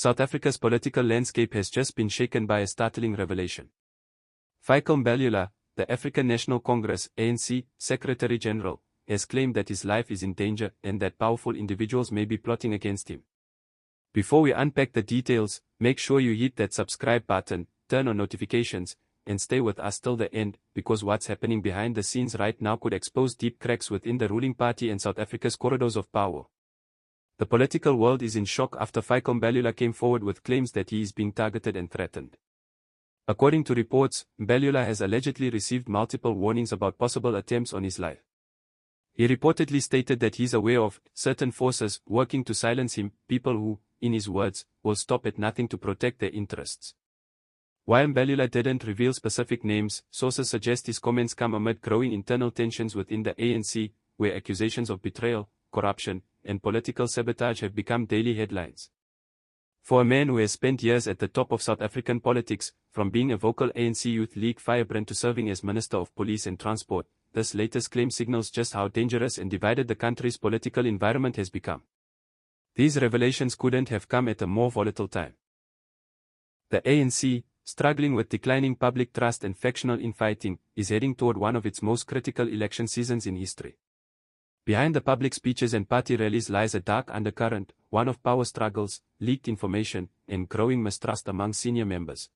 South Africa's political landscape has just been shaken by a startling revelation. Fikile Mbalula, the African National Congress (ANC) Secretary General, has claimed that his life is in danger and that powerful individuals may be plotting against him. Before we unpack the details, make sure you hit that subscribe button, turn on notifications, and stay with us till the end, because what's happening behind the scenes right now could expose deep cracks within the ruling party and South Africa's corridors of power. The political world is in shock after Fikile Mbalula came forward with claims that he is being targeted and threatened. According to reports, Mbalula has allegedly received multiple warnings about possible attempts on his life. He reportedly stated that he is aware of certain forces working to silence him, people who, in his words, will stop at nothing to protect their interests. While Mbalula didn't reveal specific names, sources suggest his comments come amid growing internal tensions within the ANC, where accusations of betrayal, corruption, and political sabotage have become daily headlines. For a man who has spent years at the top of South African politics, from being a vocal ANC Youth League firebrand to serving as Minister of Police and Transport, this latest claim signals just how dangerous and divided the country's political environment has become. These revelations couldn't have come at a more volatile time. The ANC, struggling with declining public trust and factional infighting, is heading toward one of its most critical election seasons in history. Behind the public speeches and party rallies lies a dark undercurrent, one of power struggles, leaked information, and growing mistrust among senior members.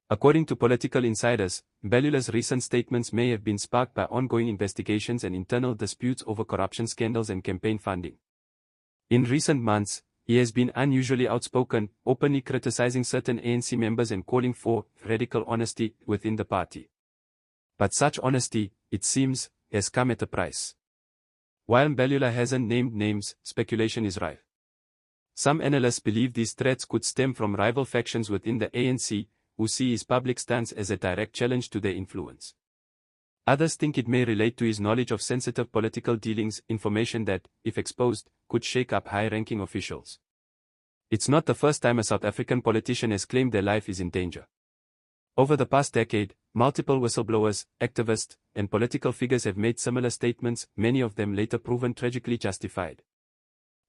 According to political insiders, Mbalula's recent statements may have been sparked by ongoing investigations and internal disputes over corruption scandals and campaign funding. In recent months, he has been unusually outspoken, openly criticizing certain ANC members and calling for radical honesty within the party. But such honesty, it seems, has come at a price. While Mbalula hasn't named names, speculation is rife. Some analysts believe these threats could stem from rival factions within the ANC, who see his public stance as a direct challenge to their influence. Others think it may relate to his knowledge of sensitive political dealings, information that, if exposed, could shake up high-ranking officials. It's not the first time a South African politician has claimed their life is in danger. Over the past decade, multiple whistleblowers, activists, and political figures have made similar statements, many of them later proven tragically justified.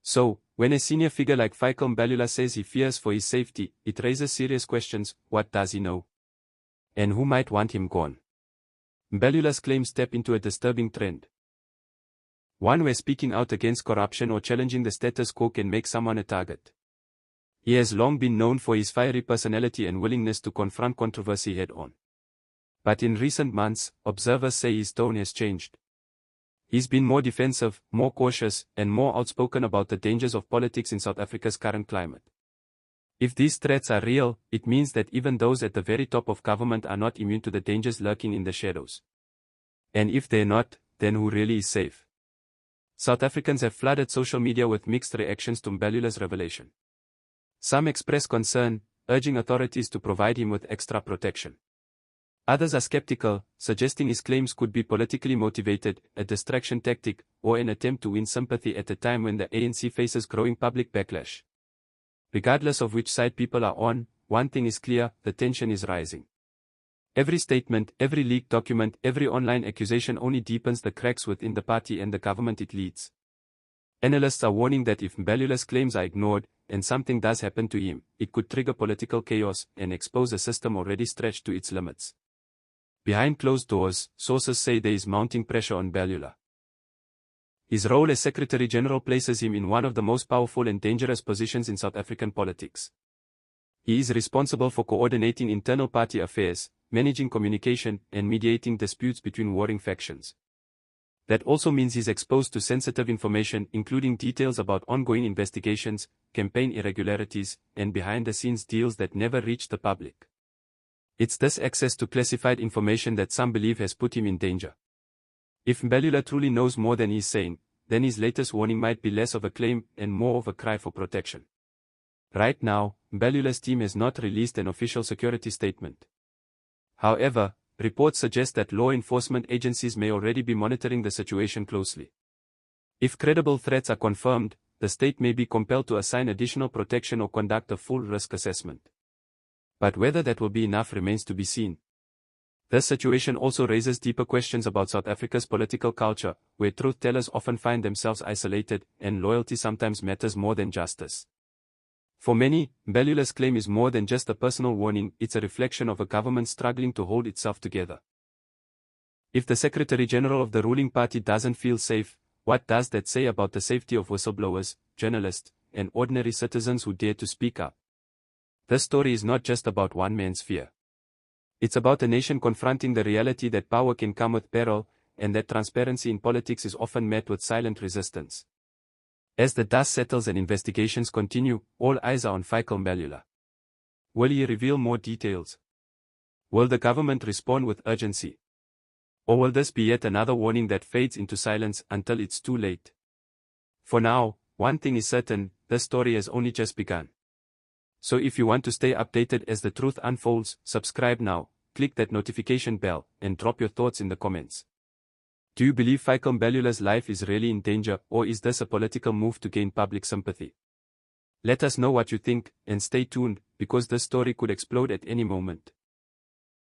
So, when a senior figure like Fikile Mbalula says he fears for his safety, it raises serious questions: what does he know? And who might want him gone? Mbalula's claims step into a disturbing trend. One where speaking out against corruption or challenging the status quo can make someone a target. He has long been known for his fiery personality and willingness to confront controversy head-on. But in recent months, observers say his tone has changed. He's been more defensive, more cautious, and more outspoken about the dangers of politics in South Africa's current climate. If these threats are real, it means that even those at the very top of government are not immune to the dangers lurking in the shadows. And if they're not, then who really is safe? South Africans have flooded social media with mixed reactions to Mbalula's revelation. Some express concern, urging authorities to provide him with extra protection. Others are skeptical, suggesting his claims could be politically motivated, a distraction tactic, or an attempt to win sympathy at a time when the ANC faces growing public backlash. Regardless of which side people are on, one thing is clear: the tension is rising. Every statement, every leaked document, every online accusation only deepens the cracks within the party and the government it leads. Analysts are warning that if Mbalula's claims are ignored, and something does happen to him, it could trigger political chaos and expose a system already stretched to its limits. Behind closed doors, sources say there is mounting pressure on Mbalula. His role as Secretary General places him in one of the most powerful and dangerous positions in South African politics. He is responsible for coordinating internal party affairs, managing communication, and mediating disputes between warring factions. That also means he's exposed to sensitive information, including details about ongoing investigations, campaign irregularities, and behind-the-scenes deals that never reach the public. It's this access to classified information that some believe has put him in danger. If Mbalula truly knows more than he's saying, then his latest warning might be less of a claim and more of a cry for protection. Right now, Mbalula's team has not released an official security statement. However, reports suggest that law enforcement agencies may already be monitoring the situation closely. If credible threats are confirmed, the state may be compelled to assign additional protection or conduct a full risk assessment. But whether that will be enough remains to be seen. This situation also raises deeper questions about South Africa's political culture, where truth-tellers often find themselves isolated, and loyalty sometimes matters more than justice. For many, Mbalula's claim is more than just a personal warning, it's a reflection of a government struggling to hold itself together. If the Secretary-General of the ruling party doesn't feel safe, what does that say about the safety of whistleblowers, journalists, and ordinary citizens who dare to speak up? This story is not just about one man's fear. It's about a nation confronting the reality that power can come with peril, and that transparency in politics is often met with silent resistance. As the dust settles and investigations continue, all eyes are on Fikile Mbalula. Will he reveal more details? Will the government respond with urgency? Or will this be yet another warning that fades into silence until it's too late? For now, one thing is certain, this story has only just begun. So if you want to stay updated as the truth unfolds, subscribe now, click that notification bell, and drop your thoughts in the comments. Do you believe Fikile Mbalula's life is really in danger, or is this a political move to gain public sympathy? Let us know what you think, and stay tuned, because this story could explode at any moment.